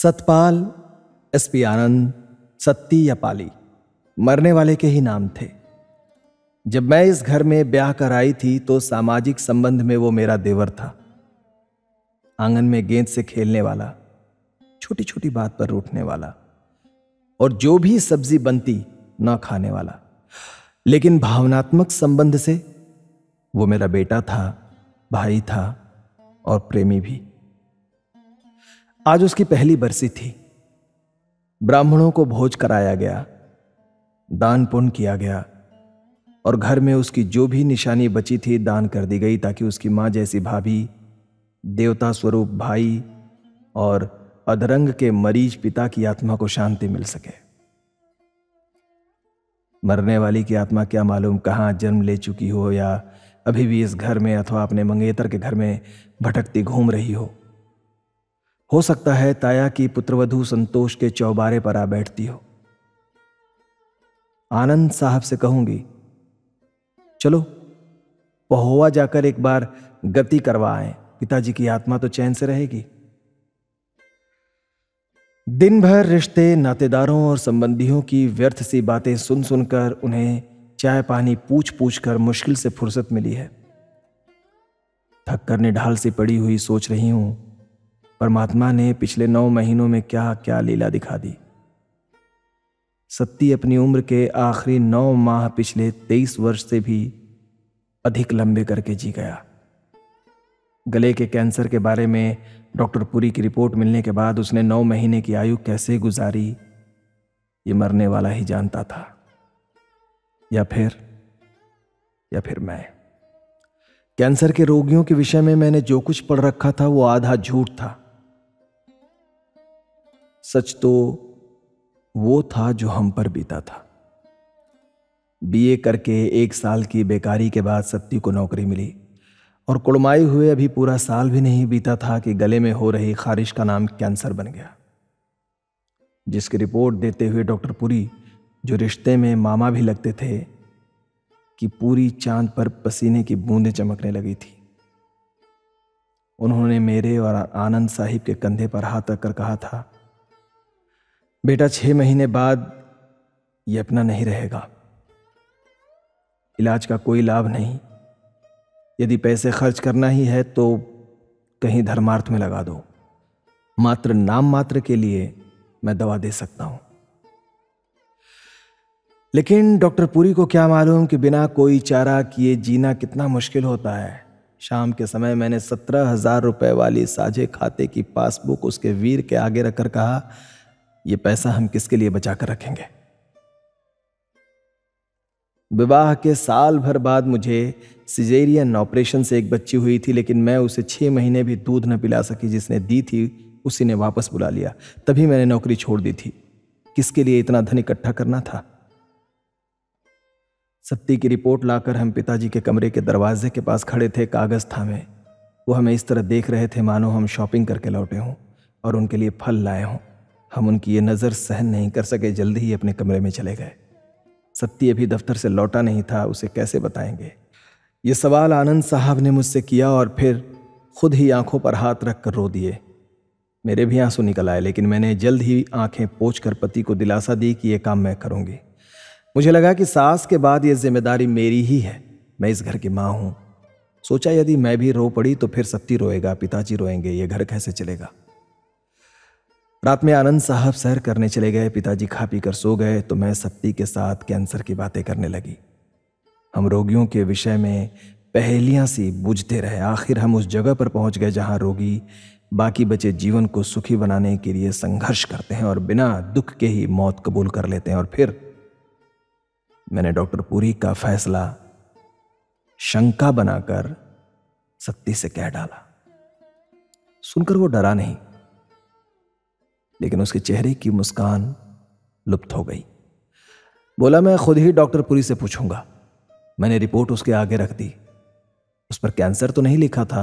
Satpal, SP आनंद, सत्ती या पाली मरने वाले के ही नाम थे। जब मैं इस घर में ब्याह कर आई थी तो सामाजिक संबंध में वो मेरा देवर था। आंगन में गेंद से खेलने वाला, छोटी छोटी बात पर रूठने वाला और जो भी सब्जी बनती ना खाने वाला, लेकिन भावनात्मक संबंध से वो मेरा बेटा था, भाई था और प्रेमी भी। आज उसकी पहली बरसी थी। ब्राह्मणों को भोज कराया गया, दान पुण्य किया गया और घर में उसकी जो भी निशानी बची थी दान कर दी गई, ताकि उसकी मां जैसी भाभी, देवता स्वरूप भाई और अधरंग के मरीज पिता की आत्मा को शांति मिल सके। मरने वाली की आत्मा क्या मालूम कहां जन्म ले चुकी हो या अभी भी इस घर में अथवा अपने मंगेतर के घर में भटकती घूम रही हो सकता है ताया की पुत्रवधू संतोष के चौबारे पर आ बैठती हो। आनंद साहब से कहूंगी, चलो पहोवा जाकर एक बार गति करवा आए, पिताजी की आत्मा तो चैन से रहेगी। दिन भर रिश्ते, नातेदारों और संबंधियों की व्यर्थ सी बातें सुन सुनकर उन्हें चाय पानी पूछ पूछ कर मुश्किल से फुर्सत मिली है। थक कर निढाल सी पड़ी हुई सोच रही हूं, परमात्मा ने पिछले 9 महीनों में क्या क्या लीला दिखा दी। सत्ती अपनी उम्र के आखिरी 9 माह पिछले 23 वर्ष से भी अधिक लंबे करके जी गया। गले के कैंसर के बारे में डॉक्टर पुरी की रिपोर्ट मिलने के बाद उसने 9 महीने की आयु कैसे गुजारी ये मरने वाला ही जानता था, या फिर मैं। कैंसर के रोगियों के विषय में मैंने जो कुछ पढ़ रखा था वो आधा झूठ था। सच तो वो था जो हम पर बीता था। बीए करके 1 साल की बेकारी के बाद सत्ती को नौकरी मिली और कुड़माई हुए अभी पूरा साल भी नहीं बीता था कि गले में हो रही खारिश का नाम कैंसर बन गया, जिसकी रिपोर्ट देते हुए डॉक्टर पुरी, जो रिश्ते में मामा भी लगते थे, कि पूरी चांद पर पसीने की बूंदें चमकने लगी थी। उन्होंने मेरे और आनंद साहिब के कंधे पर हाथ रखकर कहा था, बेटा 6 महीने बाद ये अपना नहीं रहेगा। इलाज का कोई लाभ नहीं। यदि पैसे खर्च करना ही है तो कहीं धर्मार्थ में लगा दो। मात्र नाम मात्र के लिए मैं दवा दे सकता हूं। लेकिन डॉक्टर पुरी को क्या मालूम कि बिना कोई चारा किए जीना कितना मुश्किल होता है। शाम के समय मैंने 17,000 रुपए वाली साझे खाते की पासबुक उसके वीर के आगे रखकर कहा, यह पैसा हम किसके लिए बचा कर रखेंगे। विवाह के साल भर बाद मुझे सिजेरियन ऑपरेशन से एक बच्ची हुई थी, लेकिन मैं उसे 6 महीने भी दूध न पिला सकी। जिसने दी थी उसी ने वापस बुला लिया। तभी मैंने नौकरी छोड़ दी थी। किसके लिए इतना धन इकट्ठा करना था। सत्ती की रिपोर्ट लाकर हम पिताजी के कमरे के दरवाजे के पास खड़े थे, कागज थामे। वो हमें इस तरह देख रहे थे मानो हम शॉपिंग करके लौटे हों और उनके लिए फल लाए हों। हम उनकी ये नजर सहन नहीं कर सके, जल्दी ही अपने कमरे में चले गए। सत्ती अभी दफ्तर से लौटा नहीं था, उसे कैसे बताएंगे। ये सवाल आनंद साहब ने मुझसे किया और फिर खुद ही आंखों पर हाथ रखकर रो दिए। मेरे भी आंसू निकल आए, लेकिन मैंने जल्द ही आंखें पोंछकर पति को दिलासा दी कि यह काम मैं करूंगी। मुझे लगा कि सास के बाद यह जिम्मेदारी मेरी ही है। मैं इस घर की मां हूं। सोचा यदि मैं भी रो पड़ी तो फिर सत्ती रोएगा, पिताजी रोएंगे, यह घर कैसे चलेगा। रात में आनंद साहब सैर करने चले गए। पिताजी खा पी कर सो गए तो मैं सत्ती के साथ कैंसर की बातें करने लगी। हम रोगियों के विषय में पहेलियां सी बूझते रहे। आखिर हम उस जगह पर पहुंच गए जहां रोगी बाकी बचे जीवन को सुखी बनाने के लिए संघर्ष करते हैं और बिना दुख के ही मौत कबूल कर लेते हैं। और फिर मैंने डॉक्टर पुरी का फैसला शंका बनाकर सत्ती से कह डाला। सुनकर वो डरा नहीं, लेकिन उसके चेहरे की मुस्कान लुप्त हो गई। बोला, मैं खुद ही डॉक्टर पुरी से पूछूंगा। मैंने रिपोर्ट उसके आगे रख दी। उस पर कैंसर तो नहीं लिखा था,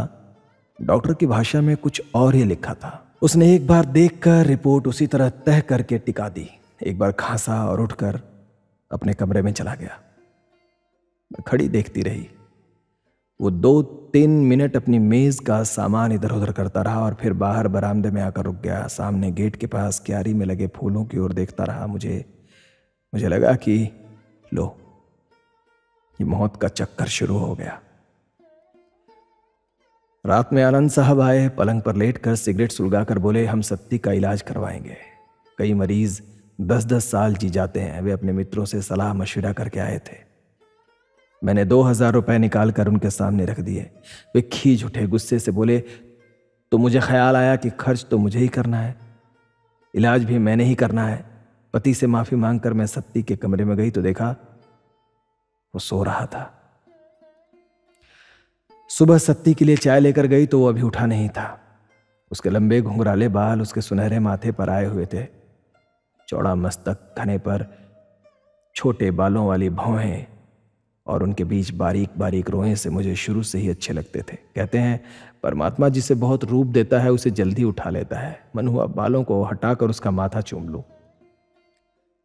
डॉक्टर की भाषा में कुछ और ही लिखा था। उसने एक बार देखकर रिपोर्ट उसी तरह तह करके टिका दी। एक बार खांसा और उठकर अपने कमरे में चला गया। मैं खड़ी देखती रही। वो 2-3 मिनट अपनी मेज का सामान इधर उधर करता रहा और फिर बाहर बरामदे में आकर रुक गया। सामने गेट के पास क्यारी में लगे फूलों की ओर देखता रहा। मुझे लगा कि लो, ये मौत का चक्कर शुरू हो गया। रात में आनंद साहब आए, पलंग पर लेटकर सिगरेट सुलगाकर बोले, हम सत्ती का इलाज करवाएंगे। कई मरीज 10-10 साल जी जाते हैं। वे अपने मित्रों से सलाह मशविरा करके आए थे। मैंने 2000 रुपए निकाल कर उनके सामने रख दिए। वे खींच उठे, गुस्से से बोले, तो मुझे ख्याल आया कि खर्च तो मुझे ही करना है, इलाज भी मैंने ही करना है। पति से माफी मांगकर मैं सत्ती के कमरे में गई तो देखा वो सो रहा था। सुबह सत्ती के लिए चाय लेकर गई तो वो अभी उठा नहीं था। उसके लंबे घुंघराले बाल उसके सुनहरे माथे पर आए हुए थे। चौड़ा मस्तक, घने पर छोटे बालों वाली भौहें और उनके बीच बारीक बारीक रोएं से मुझे शुरू से ही अच्छे लगते थे। कहते हैं परमात्मा जिसे बहुत रूप देता है उसे जल्दी उठा लेता है। मन हुआ बालों को हटाकर उसका माथा चूम लूं।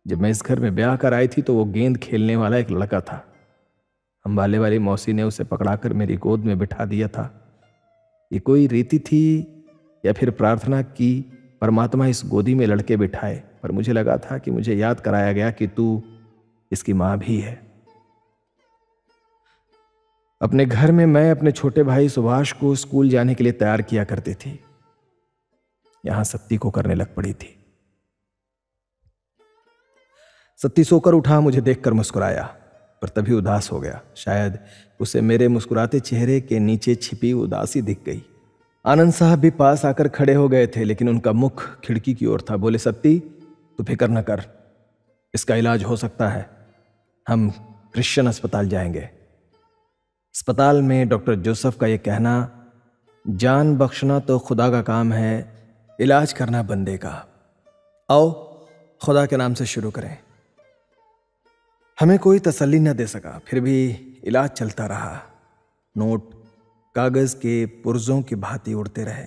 जब मैं इस घर में ब्याह कर आई थी तो वो गेंद खेलने वाला एक लड़का था। अंबाले वाली मौसी ने उसे पकड़ाकर मेरी गोद में बिठा दिया था। ये कोई रीति थी या फिर प्रार्थना की परमात्मा इस गोदी में लड़के बिठाए, पर मुझे लगा था कि मुझे याद कराया गया कि तू इसकी मां भी है। अपने घर में मैं अपने छोटे भाई सुभाष को स्कूल जाने के लिए तैयार किया करती थी। यहां सत्ती को करने लग पड़ी थी। सत्ती सोकर उठा, मुझे देखकर मुस्कुराया, पर तभी उदास हो गया। शायद उसे मेरे मुस्कुराते चेहरे के नीचे छिपी उदासी दिख गई। आनंद साहब भी पास आकर खड़े हो गए थे, लेकिन उनका मुख खिड़की की ओर था। बोले, सत्ती तू फिक्र न कर, इसका इलाज हो सकता है। हम क्रिश्चियन अस्पताल जाएंगे। अस्पताल में डॉक्टर जोसेफ का यह कहना, जान बख्शना तो खुदा का काम है, इलाज करना बंदे का। आओ खुदा के नाम से शुरू करें। हमें कोई तसल्ली न दे सका, फिर भी इलाज चलता रहा। नोट कागज के पुर्जों की भांति उड़ते रहे।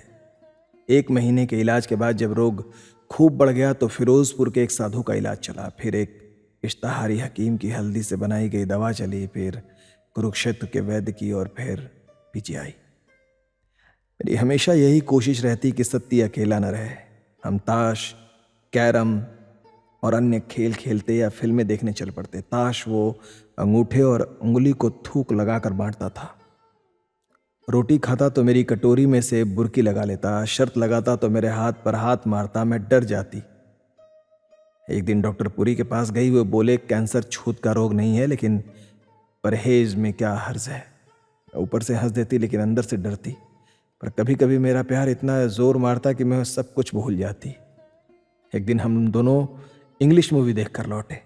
1 महीने के इलाज के बाद जब रोग खूब बढ़ गया तो फिरोजपुर के एक साधु का इलाज चला। फिर एक इश्तहारी हकीम की हल्दी से बनाई गई दवा चली, फिर कुरुक्षेत्र के वैद्य की और फिर पीजीआई। मेरी हमेशा यही कोशिश रहती कि सत्ती अकेला न रहे। हम ताश, कैरम और अन्य खेल खेलते या फिल्में देखने चल पड़ते। ताश वो अंगूठे और उंगली को थूक लगाकर बांटता था। रोटी खाता तो मेरी कटोरी में से बुरकी लगा लेता। शर्त लगाता तो मेरे हाथ पर हाथ मारता। मैं डर जाती। एक दिन डॉक्टर पुरी के पास गई। वो बोले, कैंसर छूत का रोग नहीं है, लेकिन परहेज में क्या हर्ज है। ऊपर से हंस देती लेकिन अंदर से डरती। पर कभी कभी मेरा प्यार इतना जोर मारता कि मैं सब कुछ भूल जाती। एक दिन हम दोनों इंग्लिश मूवी देखकर लौटे।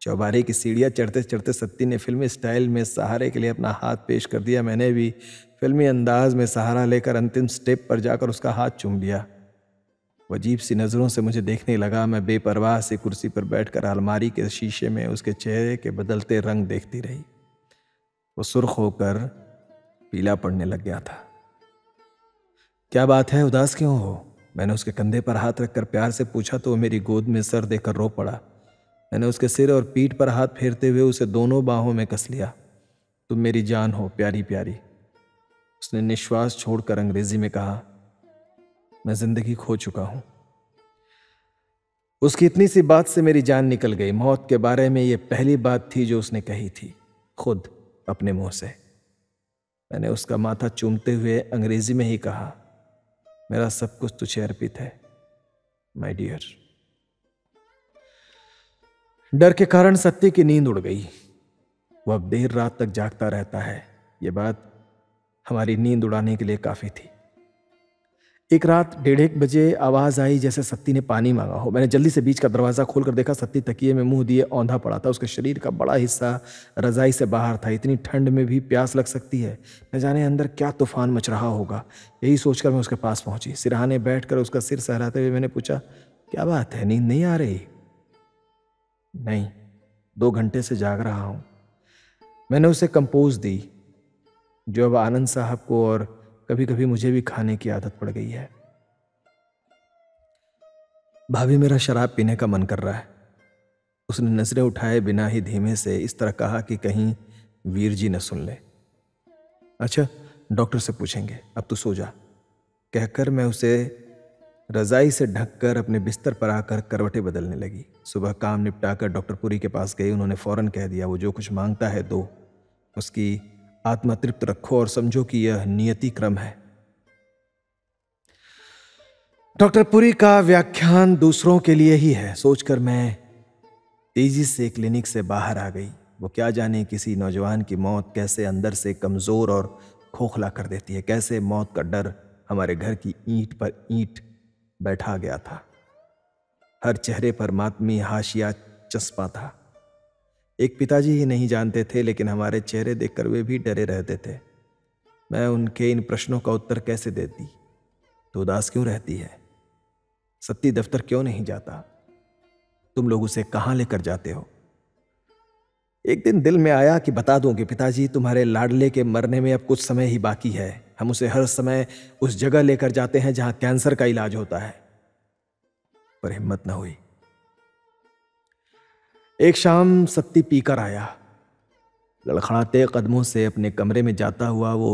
चौबारे की सीढ़ियाँ चढ़ते चढ़ते सत्ती ने फिल्मी स्टाइल में सहारे के लिए अपना हाथ पेश कर दिया। मैंने भी फिल्मी अंदाज में सहारा लेकर अंतिम स्टेप पर जाकर उसका हाथ चूम लिया। वो अजीब सी नज़रों से मुझे देखने लगा। मैं बेपरवाह से कुर्सी पर बैठकर अलमारी के शीशे में उसके चेहरे के बदलते रंग देखती रही। वो सुर्ख होकर पीला पड़ने लग गया था। क्या बात है, उदास क्यों हो? मैंने उसके कंधे पर हाथ रखकर प्यार से पूछा तो वो मेरी गोद में सर देकर रो पड़ा। मैंने उसके सिर और पीठ पर हाथ फेरते हुए उसे दोनों बाहों में कस लिया। तुम मेरी जान हो, प्यारी प्यारी। उसने निश्वास छोड़कर अंग्रेजी में कहा, मैं जिंदगी खो चुका हूं। उसकी इतनी सी बात से मेरी जान निकल गई। मौत के बारे में यह पहली बात थी जो उसने कही थी, खुद अपने मुंह से। मैंने उसका माथा चूमते हुए अंग्रेजी में ही कहा, मेरा सब कुछ तुझे अर्पित है माय डियर। डर के कारण सत्ती की नींद उड़ गई। वह अब देर रात तक जागता रहता है। यह बात हमारी नींद उड़ाने के लिए काफी थी। एक रात 1:30 बजे आवाज आई जैसे सत्ती ने पानी मांगा हो। मैंने जल्दी से बीच का दरवाजा खोलकर देखा। सत्ती तकिए में मुंह दिए औंधा पड़ा था। उसके शरीर का बड़ा हिस्सा रजाई से बाहर था। इतनी ठंड में भी प्यास लग सकती है। न जाने अंदर क्या तूफान मच रहा होगा। यही सोचकर मैं उसके पास पहुंची। सिरहाने बैठकर उसका सिर सहलाते हुए मैंने पूछा, क्या बात है, नींद नहीं आ रही? नहीं, 2 घंटे से जाग रहा हूं। मैंने उसे कंपोज दी, जो अब आनंद साहब को और कभी कभी मुझे भी खाने की आदत पड़ गई है। भाभी, मेरा शराब पीने का मन कर रहा है। उसने नजरें उठाए बिना ही धीमे से इस तरह कहा कि कहीं वीर जी न सुन ले। अच्छा, डॉक्टर से पूछेंगे, अब तू सो जा, कहकर मैं उसे रजाई से ढककर अपने बिस्तर पर आकर करवटें बदलने लगी। सुबह काम निपटाकर डॉक्टर पुरी के पास गई। उन्होंने फौरन कह दिया, वो जो कुछ मांगता है दो, उसकी आत्मा तृप्त रखो और समझो कि यह नियति क्रम है। डॉक्टर पुरी का व्याख्यान दूसरों के लिए ही है सोचकर मैं तेजी से क्लिनिक से बाहर आ गई। वो क्या जाने किसी नौजवान की मौत कैसे अंदर से कमजोर और खोखला कर देती है, कैसे मौत का डर हमारे घर की ईंट पर ईंट बैठा गया था। हर चेहरे पर मातमी हाशिया चस्पा था। एक पिताजी ही नहीं जानते थे, लेकिन हमारे चेहरे देखकर वे भी डरे रहते थे। मैं उनके इन प्रश्नों का उत्तर कैसे देती? तो उदास क्यों रहती है? सत्ती दफ्तर क्यों नहीं जाता? तुम लोग उसे कहां लेकर जाते हो? एक दिन दिल में आया कि बता दूं कि पिताजी, तुम्हारे लाडले के मरने में अब कुछ समय ही बाकी है। हम उसे हर समय उस जगह लेकर जाते हैं जहां कैंसर का इलाज होता है, पर हिम्मत न हुई। एक शाम सत्ती पीकर आया। लड़खड़ाते कदमों से अपने कमरे में जाता हुआ वो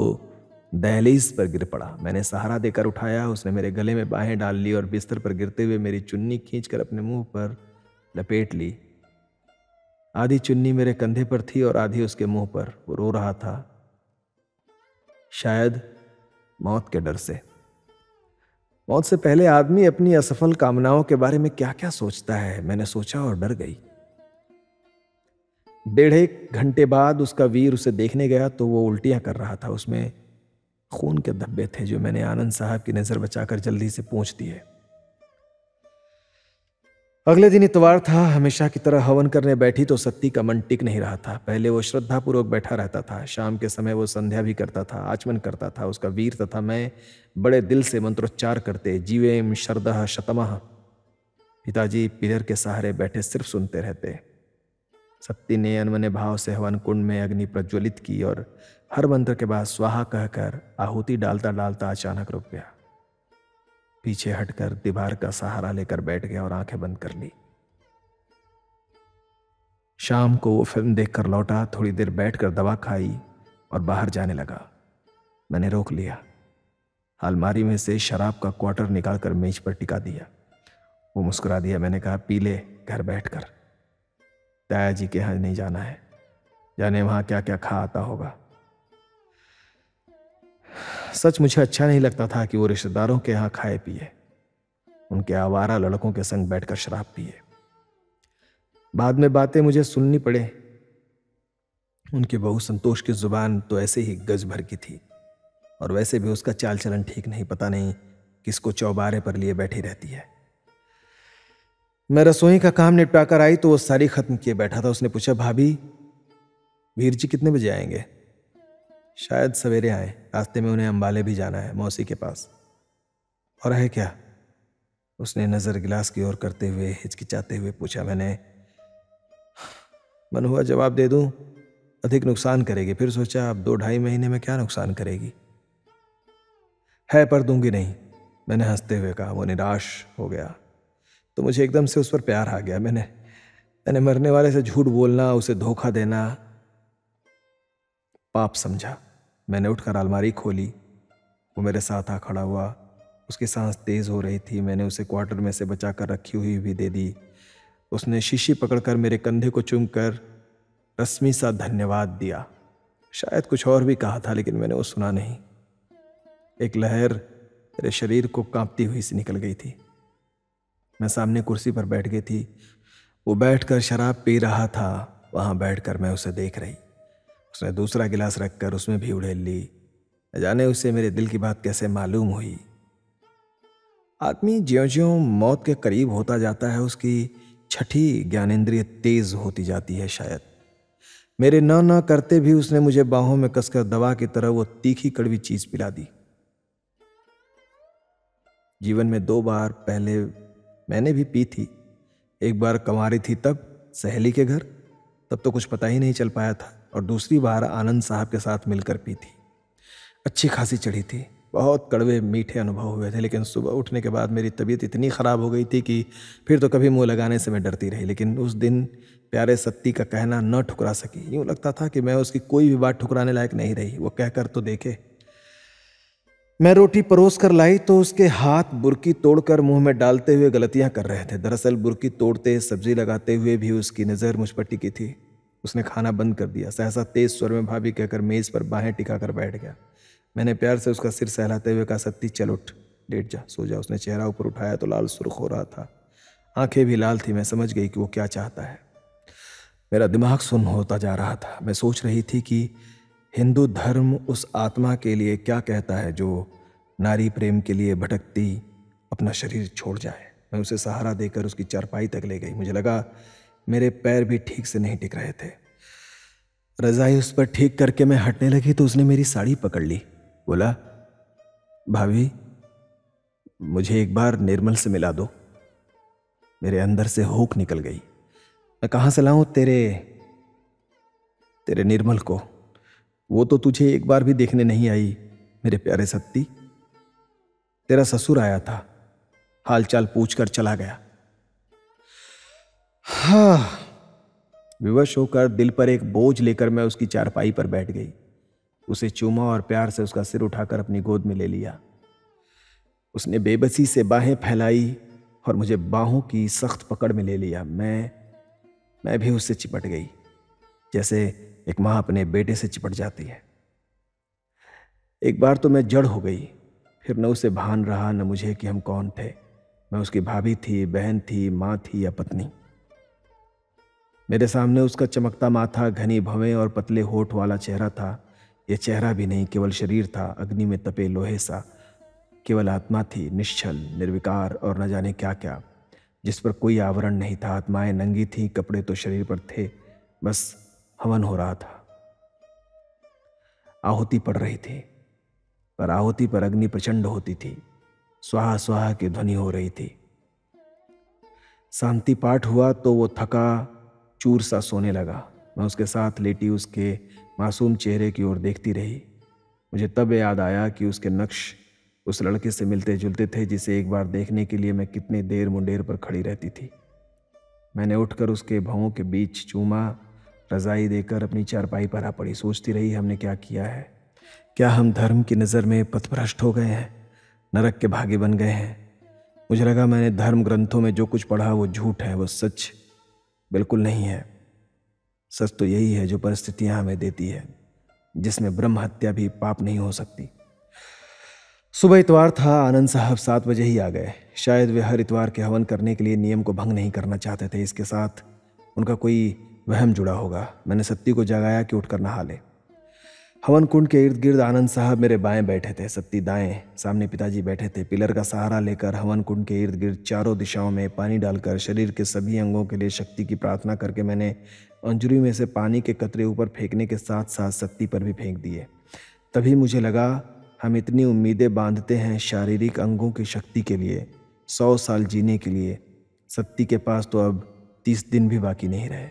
दहलीज पर गिर पड़ा। मैंने सहारा देकर उठाया। उसने मेरे गले में बाहें डाल ली और बिस्तर पर गिरते हुए मेरी चुन्नी खींचकर अपने मुंह पर लपेट ली। आधी चुन्नी मेरे कंधे पर थी और आधी उसके मुंह पर। वो रो रहा था, शायद मौत के डर से। मौत से पहले आदमी अपनी असफल कामनाओं के बारे में क्या क्या सोचता है, मैंने सोचा और डर गई। 1.5 घंटे बाद उसका वीर उसे देखने गया तो वो उल्टियां कर रहा था। उसमें खून के धब्बे थे जो मैंने आनंद साहब की नजर बचाकर जल्दी से पोंछ दिए। अगले दिन इतवार था। हमेशा की तरह हवन करने बैठी तो सत्ती का मन टिक नहीं रहा था। पहले वो श्रद्धापूर्वक बैठा रहता था। शाम के समय वो संध्या भी करता था, आचमन करता था। उसका वीर तथा मैं बड़े दिल से मंत्रोच्चार करते, जीवेम शरदः शतमः। पिताजी पिलर के सहारे बैठे सिर्फ सुनते रहते। सत्ती ने अनमने भाव से हवन कुंड में अग्नि प्रज्वलित की और हर मंत्र के बाद स्वाहा कहकर आहुति डालता डालता अचानक रुक गया। पीछे हटकर दीवार का सहारा लेकर बैठ गया और आंखें बंद कर ली। शाम को वो फिल्म देखकर लौटा। थोड़ी देर बैठकर दवा खाई और बाहर जाने लगा। मैंने रोक लिया। अलमारी में से शराब का क्वार्टर निकालकर मेज पर टिका दिया। वो मुस्कुरा दिया। मैंने कहा, पी ले घर बैठकर। ताया जी के यहाँ नहीं जाना है, जाने वहां क्या क्या खा आता होगा। सच मुझे अच्छा नहीं लगता था कि वो रिश्तेदारों के यहाँ खाए पिए, उनके आवारा लड़कों के संग बैठकर शराब पिए। बाद में बातें मुझे सुननी पड़े। उनकी बहू संतोष की जुबान तो ऐसे ही गज भर की थी और वैसे भी उसका चाल चलन ठीक नहीं। पता नहीं किसको चौबारे पर लिए बैठी रहती है। मैं रसोई का काम निपटा कर आई तो वो सारी खत्म किए बैठा था। उसने पूछा, भाभी वीर जी कितने बजे आएंगे? शायद सवेरे आए, रास्ते में उन्हें अंबाले भी जाना है, मौसी के पास। और है क्या? उसने नजर गिलास की ओर करते हुए हिचकिचाते हुए पूछा। मैंने मन हुआ जवाब दे दूं, अधिक नुकसान करेगी। फिर सोचा अब 2-2.5 महीने में क्या नुकसान करेगी, है पर दूंगी नहीं। मैंने हंसते हुए कहा। वो निराश हो गया तो मुझे एकदम से उस पर प्यार आ गया। मैंने मरने वाले से झूठ बोलना, उसे धोखा देना पाप समझा। मैंने उठकर अलमारी खोली। वो मेरे साथ आ खड़ा हुआ। उसकी सांस तेज हो रही थी। मैंने उसे क्वार्टर में से बचाकर रखी हुई भी दे दी। उसने शीशी पकड़कर मेरे कंधे को चूमकर रस्मी सा धन्यवाद दिया। शायद कुछ और भी कहा था, लेकिन मैंने वो सुना नहीं। एक लहर मेरे शरीर को कांपती हुई सी निकल गई थी। मैं सामने कुर्सी पर बैठ गई थी। वो बैठकर शराब पी रहा था। वहां बैठकर मैं उसे देख रही। उसने दूसरा गिलास रखकर उसमें भी उड़ेल ली। न जाने उसे मेरे दिल की बात कैसे मालूम हुई। आदमी ज्यों-ज्यों मौत के करीब होता जाता है, उसकी छठी ज्ञानेंद्रिय तेज होती जाती है। शायद मेरे न करते भी उसने मुझे बाहों में कसकर दवा की तरह वो तीखी कड़वी चीज पिला दी। जीवन में 2 बार पहले मैंने भी पी थी। एक बार कंवारी थी तब सहेली के घर, तब तो कुछ पता ही नहीं चल पाया था। और दूसरी बार आनंद साहब के साथ मिलकर पी थी। अच्छी खासी चढ़ी थी। बहुत कड़वे मीठे अनुभव हुए थे, लेकिन सुबह उठने के बाद मेरी तबीयत इतनी ख़राब हो गई थी कि फिर तो कभी मुंह लगाने से मैं डरती रही। लेकिन उस दिन प्यारे सत्ती का कहना न ठुकरा सकी। यूँ लगता था कि मैं उसकी कोई भी बात ठुकराने लायक नहीं रही। वो कहकर तो देखे। मैं रोटी परोस कर लाई तो उसके हाथ बुर्की तोड़कर मुंह में डालते हुए गलतियां कर रहे थे। दरअसल बुर्की तोड़ते, सब्जी लगाते हुए भी उसकी नज़र मुझ पर टिकी थी। उसने खाना बंद कर दिया। सहसा तेज स्वर में भाभी कहकर मेज़ पर बाहें टिकाकर बैठ गया। मैंने प्यार से उसका सिर सहलाते हुए कहा, सत्ती चल उठ, लेट जा, सो जा। उसने चेहरा ऊपर उठाया तो लाल सुर्ख हो रहा था, आंखें भी लाल थी। मैं समझ गई कि वो क्या चाहता है। मेरा दिमाग सुन्न होता जा रहा था। मैं सोच रही थी कि हिंदू धर्म उस आत्मा के लिए क्या कहता है जो नारी प्रेम के लिए भटकती अपना शरीर छोड़ जाए। मैं उसे सहारा देकर उसकी चारपाई तक ले गई। मुझे लगा मेरे पैर भी ठीक से नहीं टिक रहे थे। रजाई उस पर ठीक करके मैं हटने लगी तो उसने मेरी साड़ी पकड़ ली। बोला, भाभी मुझे एक बार निर्मल से मिला दो। मेरे अंदर से होक निकल गई। मैं कहाँ से लाऊं तेरे निर्मल को? वो तो तुझे एक बार भी देखने नहीं आई मेरे प्यारे सत्ती। तेरा ससुर आया था, हालचाल पूछकर चला गया। हाँ। विवश होकर दिल पर एक बोझ लेकर मैं उसकी चारपाई पर बैठ गई। उसे चूमा और प्यार से उसका सिर उठाकर अपनी गोद में ले लिया। उसने बेबसी से बाहें फैलाई और मुझे बाहों की सख्त पकड़ में ले लिया। मैं भी उससे चिपट गई, जैसे एक माँ अपने बेटे से चिपट जाती है। एक बार तो मैं जड़ हो गई। फिर न उसे भान रहा न मुझे कि हम कौन थे। मैं उसकी भाभी थी, बहन थी, माँ थी या पत्नी। मेरे सामने उसका चमकता माथा, घनी भवें और पतले होठ वाला चेहरा था। यह चेहरा भी नहीं, केवल शरीर था, अग्नि में तपे लोहे सा। केवल आत्मा थी, निश्चल, निर्विकार और न जाने क्या क्या, जिस पर कोई आवरण नहीं था। आत्माएं नंगी थीं, कपड़े तो शरीर पर थे, बस हवन हो रहा था। आहुति पड़ रही थी, पर आहुति पर अग्नि प्रचंड होती थी। स्वाहा स्वाहा की ध्वनि हो रही थी। शांति पाठ हुआ तो वो थका चूर सा सोने लगा। मैं उसके साथ लेटी उसके मासूम चेहरे की ओर देखती रही। मुझे तब याद आया कि उसके नक्श उस लड़के से मिलते जुलते थे जिसे एक बार देखने के लिए मैं कितने देर मुंडेर पर खड़ी रहती थी। मैंने उठकर उसके भवों के बीच चूमा, रजाई देकर अपनी चारपाई पर आ पड़ी। सोचती रही, हमने क्या किया है? क्या हम धर्म की नज़र में पथभ्रष्ट हो गए हैं, नरक के भागी बन गए हैं? मुझे लगा मैंने धर्म ग्रंथों में जो कुछ पढ़ा वो झूठ है, वो सच बिल्कुल नहीं है। सच तो यही है जो परिस्थितियां हमें देती है, जिसमें ब्रह्म हत्या भी पाप नहीं हो सकती। सुबह इतवार था। आनंद साहब 7 बजे ही आ गए। शायद वे हर इतवार के हवन करने के लिए नियम को भंग नहीं करना चाहते थे। इसके साथ उनका कोई वहम जुड़ा होगा। मैंने सत्ती को जगाया कि उठकर नहा ले। हवन कुंड के इर्द गिर्द आनंद साहब मेरे बाएं बैठे थे, सत्ती दाएं। सामने पिताजी बैठे थे। पिलर का सहारा लेकर हवन कुंड के इर्द गिर्द चारों दिशाओं में पानी डालकर शरीर के सभी अंगों के लिए शक्ति की प्रार्थना करके मैंने अंजुरी में से पानी के कतरे ऊपर फेंकने के साथ साथ सत्ती पर भी फेंक दिए। तभी मुझे लगा, हम इतनी उम्मीदें बांधते हैं शारीरिक अंगों की शक्ति के लिए, 100 साल जीने के लिए। सत्ती के पास तो अब 30 दिन भी बाकी नहीं रहे।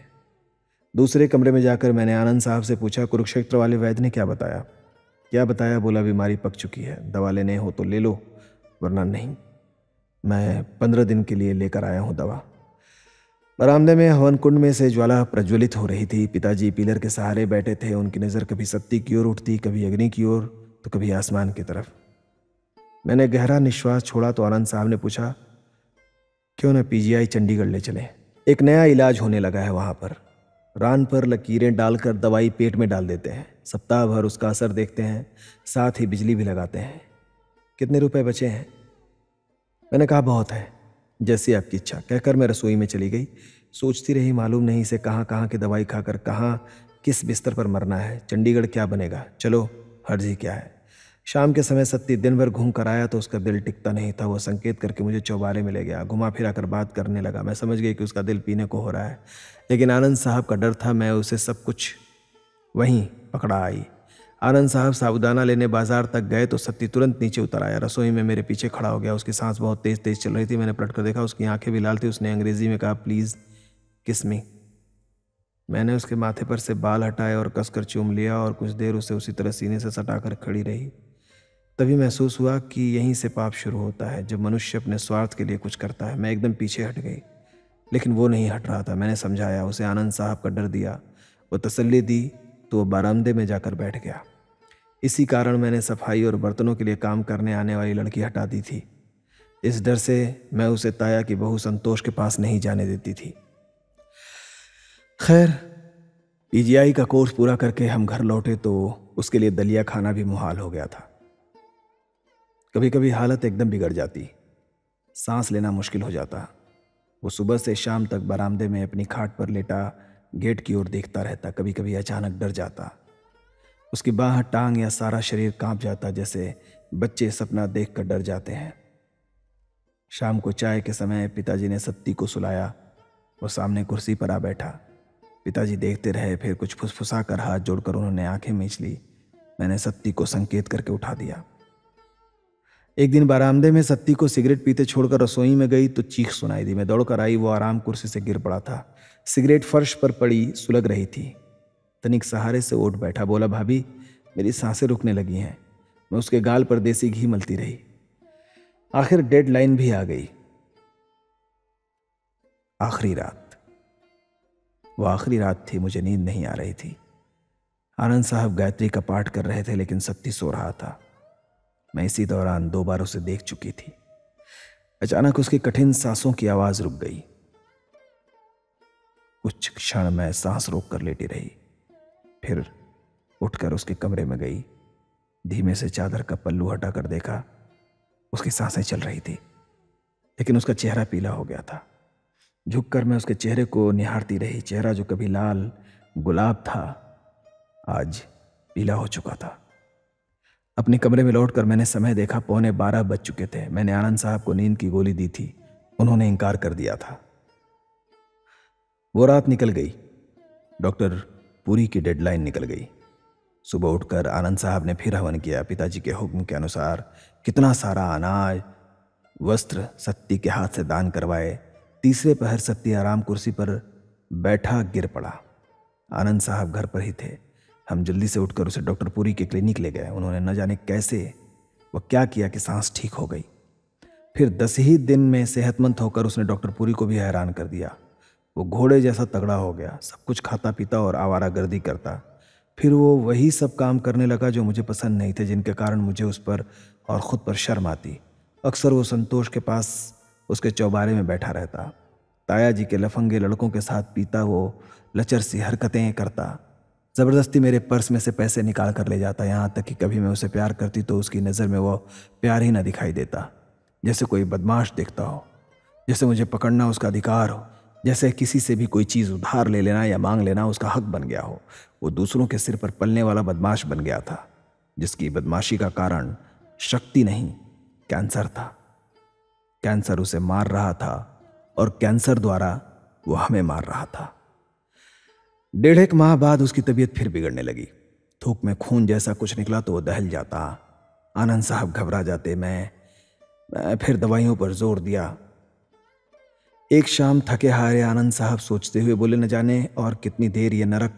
दूसरे कमरे में जाकर मैंने आनंद साहब से पूछा, कुरुक्षेत्र वाले वैद्य ने क्या बताया? क्या बताया? बोला, बीमारी पक चुकी है, दवा लेने हो तो ले लो, वरना नहीं। मैं 15 दिन के लिए लेकर आया हूँ दवा। बरामदे में हवन कुंड में से ज्वाला प्रज्वलित हो रही थी। पिताजी पिलर के सहारे बैठे थे। उनकी नज़र कभी सत्ती की ओर उठती, कभी अग्नि की ओर, तो कभी आसमान की तरफ। मैंने गहरा निश्वास छोड़ा तो आनंद साहब ने पूछा, क्यों न पीजीआई चंडीगढ़ ले चलें? एक नया इलाज होने लगा है वहाँ पर। रान पर लकीरें डालकर दवाई पेट में डाल देते हैं, सप्ताह भर उसका असर देखते हैं, साथ ही बिजली भी लगाते हैं। कितने रुपए बचे हैं? मैंने कहा, बहुत है, जैसी आपकी इच्छा, कहकर मैं रसोई में चली गई। सोचती रही, मालूम नहीं इसे कहाँ कहाँ की दवाई खाकर कहाँ किस बिस्तर पर मरना है। चंडीगढ़ क्या बनेगा, चलो, हर्ज ही क्या है। शाम के समय सत्ती दिन भर घूम कर आया तो उसका दिल टिकता नहीं था। वो संकेत करके मुझे चौबारे में ले गया, घुमा फिरा कर बात करने लगा। मैं समझ गई कि उसका दिल पीने को हो रहा है, लेकिन आनंद साहब का डर था। मैं उसे सब कुछ वहीं पकड़ा आई। आनंद साहब साबुदाना लेने बाजार तक गए तो सत्ती तुरंत नीचे उतर आया। रसोई में मेरे पीछे खड़ा हो गया। उसकी सांस बहुत तेज तेज चल रही थी। मैंने पलट कर देखा, उसकी आंखें भी लाल थी। उसने अंग्रेजी में कहा, प्लीज़ किस मी। मैंने उसके माथे पर से बाल हटाए और कसकर चूम लिया और कुछ देर उसे उसी तरह सीने से सटाकर खड़ी रही। तभी महसूस हुआ कि यहीं से पाप शुरू होता है, जब मनुष्य अपने स्वार्थ के लिए कुछ करता है। मैं एकदम पीछे हट गई, लेकिन वो नहीं हट रहा था। मैंने समझाया, उसे आनंद साहब का डर दिया, वो तसल्ली दी तो वो बरामदे में जाकर बैठ गया। इसी कारण मैंने सफाई और बर्तनों के लिए काम करने आने वाली लड़की हटा दी थी। इस डर से मैं उसे ताया की बहू संतोष के पास नहीं जाने देती थी। खैर, पीजीआई का कोर्स पूरा करके हम घर लौटे तो उसके लिए दलिया खाना भी मुहाल हो गया था। कभी कभी हालत एकदम बिगड़ जाती, सांस लेना मुश्किल हो जाता। वो सुबह से शाम तक बरामदे में अपनी खाट पर लेटा गेट की ओर देखता रहता। कभी कभी अचानक डर जाता, उसकी बाह, टांग या सारा शरीर कांप जाता, जैसे बच्चे सपना देखकर डर जाते हैं। शाम को चाय के समय पिताजी ने सत्ती को सुलाया। वो सामने कुर्सी पर आ बैठा। पिताजी देखते रहे, फिर कुछ फुसफुसा कर हाथ जोड़कर उन्होंने आंखें मींच ली। मैंने सत्ती को संकेत करके उठा दिया। एक दिन बरामदे में सत्ती को सिगरेट पीते छोड़कर रसोई में गई तो चीख सुनाई दी। मैं दौड़कर आई, वो आराम कुर्सी से गिर पड़ा था। सिगरेट फर्श पर पड़ी सुलग रही थी। तनिक सहारे से उठ बैठा, बोला, भाभी मेरी सांसें रुकने लगी हैं। मैं उसके गाल पर देसी घी मलती रही। आखिर डेडलाइन भी आ गई। आखिरी रात, वो आखिरी रात थी। मुझे नींद नहीं आ रही थी। आनंद साहब गायत्री का पाठ कर रहे थे, लेकिन सत्ती सो रहा था। मैं इसी दौरान 2 बार उसे देख चुकी थी। अचानक उसकी कठिन सांसों की आवाज रुक गई। कुछ क्षण मैं सांस रोक कर लेटी रही, फिर उठकर उसके कमरे में गई। धीमे से चादर का पल्लू हटाकर देखा, उसकी सांसें चल रही थी, लेकिन उसका चेहरा पीला हो गया था। झुककर मैं उसके चेहरे को निहारती रही। चेहरा जो कभी लाल गुलाब था, आज पीला हो चुका था। अपने कमरे में लौटकर मैंने समय देखा, 11:15 बज चुके थे। मैंने आनंद साहब को नींद की गोली दी थी, उन्होंने इनकार कर दिया था। वो रात निकल गई। डॉक्टर पुरी की डेडलाइन निकल गई। सुबह उठकर आनंद साहब ने फिर हवन किया। पिताजी के हुक्म के अनुसार कितना सारा अनाज, वस्त्र सत्ती के हाथ से दान करवाए। तीसरे पहर सत्ती आराम कुर्सी पर बैठा गिर पड़ा। आनंद साहब घर पर ही थे। हम जल्दी से उठकर उसे डॉक्टर पुरी के क्लिनिक ले गए। उन्होंने न जाने कैसे वह क्या किया कि सांस ठीक हो गई। फिर 10 ही दिन में सेहतमंद होकर उसने डॉक्टर पुरी को भी हैरान कर दिया। वो घोड़े जैसा तगड़ा हो गया, सब कुछ खाता पीता और आवारागर्दी करता। फिर वो वही सब काम करने लगा जो मुझे पसंद नहीं थे, जिनके कारण मुझे उस पर और ख़ुद पर शर्म आती। अक्सर वो संतोष के पास उसके चौबारे में बैठा रहता। ताया जी के लफंगे लड़कों के साथ पीता, वो लचर सी हरकतें करता। ज़बरदस्ती मेरे पर्स में से पैसे निकाल कर ले जाता। यहाँ तक कि कभी मैं उसे प्यार करती तो उसकी नज़र में वो प्यार ही ना दिखाई देता, जैसे कोई बदमाश दिखता हो, जैसे मुझे पकड़ना उसका अधिकार हो, जैसे किसी से भी कोई चीज़ उधार ले लेना या मांग लेना उसका हक बन गया हो। वो दूसरों के सिर पर पलने वाला बदमाश बन गया था, जिसकी बदमाशी का कारण शक्ति नहीं, कैंसर था। कैंसर उसे मार रहा था और कैंसर द्वारा वो हमें मार रहा था। 1.5 माह बाद उसकी तबीयत फिर बिगड़ने लगी। थूक में खून जैसा कुछ निकला तो वो दहल जाता। आनंद साहब घबरा जाते। मैं फिर दवाइयों पर जोर दिया। एक शाम थके हारे आनंद साहब सोचते हुए बोले, न जाने और कितनी देर ये नरक।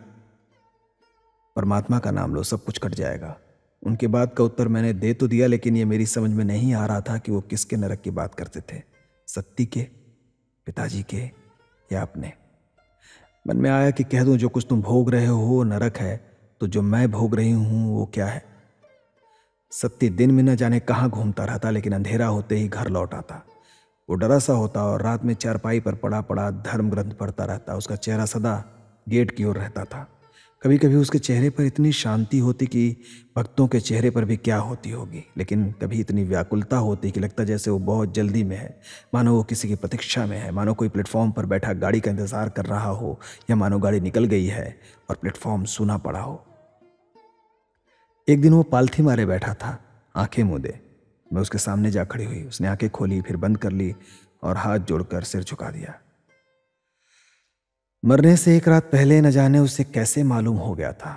परमात्मा का नाम लो, सब कुछ कट जाएगा। उनके बाद का उत्तर मैंने दे तो दिया, लेकिन ये मेरी समझ में नहीं आ रहा था कि वो किसके नरक की बात करते थे, सत्ती के, पिताजी के या अपने। मन में आया कि कह दूं, जो कुछ तुम भोग रहे हो वो नरक है, तो जो मैं भोग रही हूं वो क्या है। सत्ती दिन में न जाने कहाँ घूमता रहता, लेकिन अंधेरा होते ही घर लौट आता। वो डरा सा होता और रात में चारपाई पर पड़ा पड़ा धर्म ग्रंथ पढ़ता रहता। उसका चेहरा सदा गेट की ओर रहता था। कभी कभी उसके चेहरे पर इतनी शांति होती कि भक्तों के चेहरे पर भी क्या होती होगी, लेकिन कभी इतनी व्याकुलता होती कि लगता जैसे वो बहुत जल्दी में है, मानो वो किसी की प्रतीक्षा में है, मानो कोई प्लेटफॉर्म पर बैठा गाड़ी का इंतजार कर रहा हो, या मानो गाड़ी निकल गई है और प्लेटफॉर्म सूना पड़ा हो। एक दिन वो पालथी मारे बैठा था, आंखें मूंदे। मैं उसके सामने जा खड़ी हुई। उसने आंखें खोली, फिर बंद कर ली और हाथ जोड़कर सिर झुका दिया। मरने से 1 रात पहले न जाने उसे कैसे मालूम हो गया था।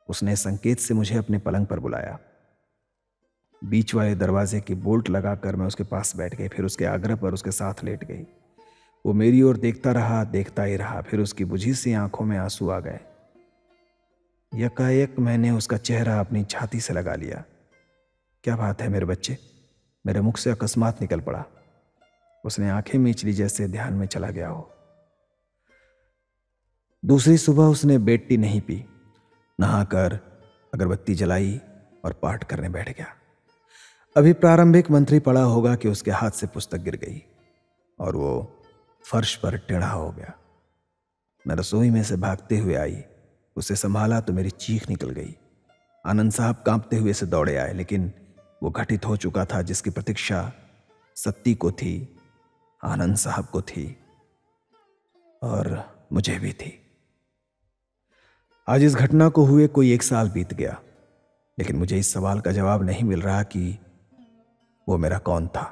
उसने संकेत से मुझे अपने पलंग पर बुलाया। बीच वाले दरवाजे की बोल्ट लगाकर मैं उसके पास बैठ गई, फिर उसके आग्रह पर उसके साथ लेट गई। वो मेरी ओर देखता रहा, देखता ही रहा। फिर उसकी बुझी सी आंखों में आंसू आ गए। यकायक मैंने उसका चेहरा अपनी छाती से लगा लिया। क्या बात है मेरे बच्चे? मेरे मुख से अकस्मात निकल पड़ा। उसने आंखें मीच ली जैसे ध्यान में चला गया हो। दूसरी सुबह उसने बेड टी नहीं पी। नहाकर अगरबत्ती जलाई और पाठ करने बैठ गया। अभी प्रारंभिक मंत्री पढ़ा होगा कि उसके हाथ से पुस्तक गिर गई और वो फर्श पर टेढ़ा हो गया। मैं रसोई में से भागते हुए आई, उसे संभाला तो मेरी चीख निकल गई। आनंद साहब कांपते हुए से दौड़े आए, लेकिन वो घटित हो चुका था जिसकी प्रतीक्षा सत्ती को थी, आनंद साहब को थी और मुझे भी थी। आज इस घटना को हुए कोई 1 साल बीत गया, लेकिन मुझे इस सवाल का जवाब नहीं मिल रहा कि वो मेरा कौन था।